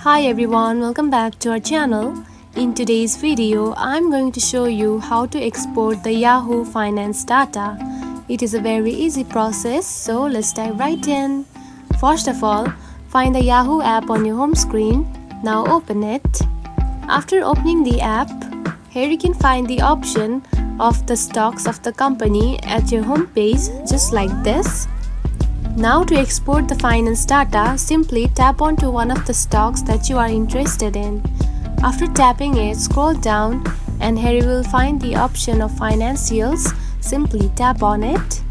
Hi everyone, welcome back to our channel. In today's video, I'm going to show you how to export the Yahoo Finance data. It is a very easy process, so let's dive right in. First of all, find the Yahoo app on your home screen. Now open it. After opening the app, here you can find the option of the stocks of the company at your home page, just like this. Now to export the finance data, simply tap onto one of the stocks that you are interested in. After tapping it, scroll down and here you will find the option of financials. Simply tap on it.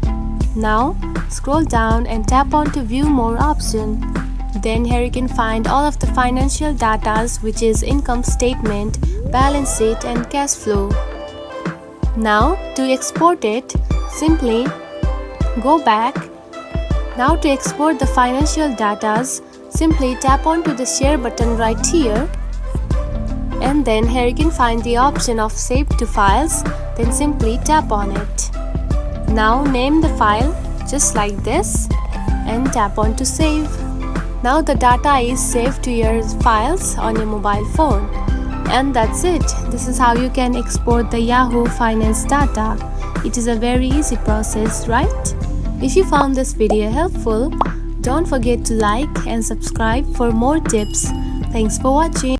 Now scroll down and tap on to view more option. Then here you can find all of the financial data, which is income statement, balance sheet and cash flow. Now to export it, simply go back. Now to export the financial data, simply tap onto the share button right here, and then here you can find the option of save to files. Then simply tap on it. Now name the file just like this and tap on to save. Now the data is saved to your files on your mobile phone. And that's it. This is how you can export the Yahoo Finance data. It is a very easy process, right? If you found this video helpful, don't forget to like and subscribe for more tips. Thanks for watching.